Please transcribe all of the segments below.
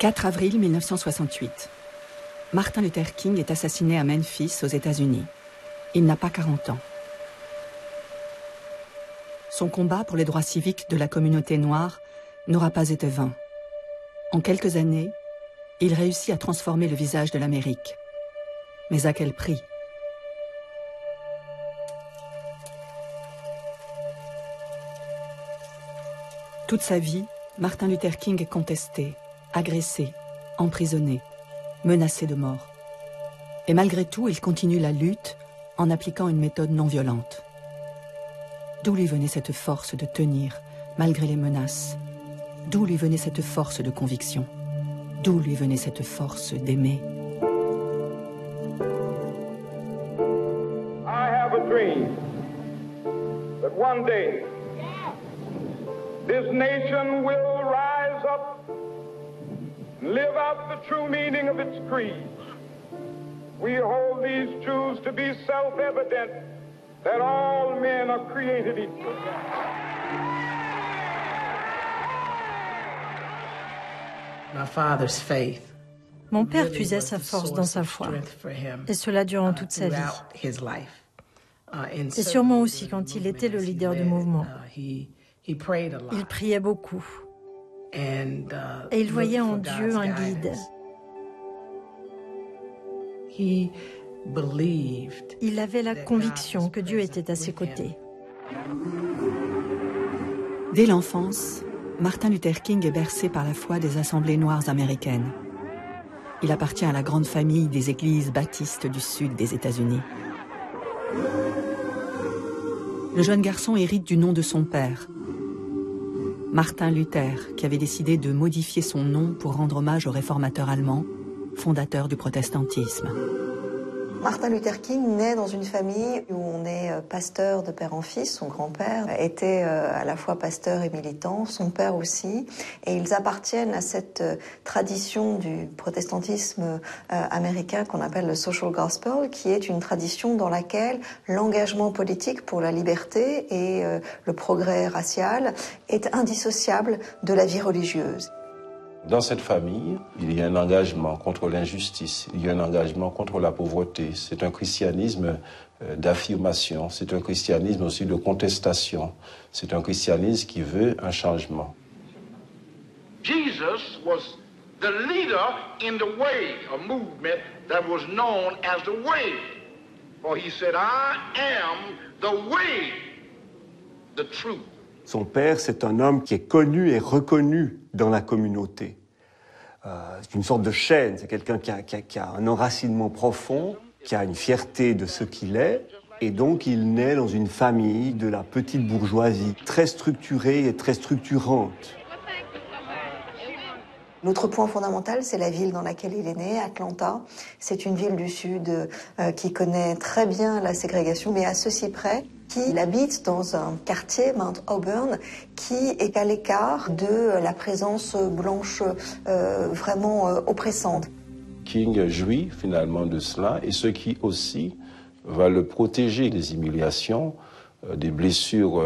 4 avril 1968. Martin Luther King est assassiné à Memphis, aux États-Unis. Il n'a pas 40 ans. Son combat pour les droits civiques de la communauté noire n'aura pas été vain. En quelques années, il réussit à transformer le visage de l'Amérique. Mais à quel prix? Toute sa vie, Martin Luther King est contesté, agressé, emprisonné, menacé de mort. Et malgré tout, il continue la lutte en appliquant une méthode non violente. D'où lui venait cette force de tenir, malgré les menaces? D'où lui venait cette force de conviction? D'où lui venait cette force d'aimer? I have a dream that one day this nation will rise up and live out the true meaning of its creed. We hold these truths to be self-evident that all men are created equal. My father's faith. Mon père puisait sa force dans sa foi, et cela durant toute sa vie. Et sûrement aussi quand il était le leader du mouvement. Il priait beaucoup, et il voyait en Dieu un guide. Il avait la conviction que Dieu était à ses côtés. Dès l'enfance, Martin Luther King est bercé par la foi des assemblées noires américaines. Il appartient à la grande famille des églises baptistes du sud des États-Unis. Le jeune garçon hérite du nom de son père, Martin Luther, qui avait décidé de modifier son nom pour rendre hommage au réformateur allemand, fondateur du protestantisme. Martin Luther King naît dans une famille où on est pasteur de père en fils. Son grand-père était à la fois pasteur et militant, son père aussi. Et ils appartiennent à cette tradition du protestantisme américain qu'on appelle le social gospel, qui est une tradition dans laquelle l'engagement politique pour la liberté et le progrès racial est indissociable de la vie religieuse. Dans cette famille, il y a un engagement contre l'injustice, il y a un engagement contre la pauvreté. C'est un christianisme d'affirmation, c'est un christianisme aussi de contestation. C'est un christianisme qui veut un changement. Jesus was the leader in the way, a movement that was known as the way. For he said, I am the way, the truth. Son père, c'est un homme qui est connu et reconnu dans la communauté. C'est une sorte de chaîne, c'est quelqu'un qui a un enracinement profond, qui a une fierté de ce qu'il est, et donc il naît dans une famille de la petite bourgeoisie, très structurée et très structurante. L'autre point fondamental, c'est la ville dans laquelle il est né, Atlanta. C'est une ville du Sud qui connaît très bien la ségrégation, mais à ceci près qu'il habite dans un quartier, Mount Auburn, qui est à l'écart de la présence blanche vraiment oppressante. King jouit finalement de cela, et ce qui aussi va le protéger des humiliations, des blessures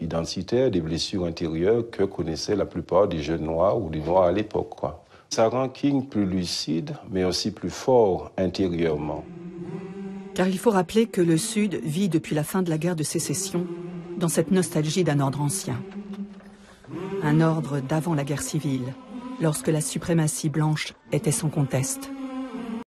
identitaires, des blessures intérieures que connaissaient la plupart des jeunes noirs ou des noirs à l'époque, quoi. Ça rend King plus lucide, mais aussi plus fort intérieurement. Car il faut rappeler que le Sud vit depuis la fin de la guerre de sécession dans cette nostalgie d'un ordre ancien. Un ordre d'avant la guerre civile, lorsque la suprématie blanche était sans conteste.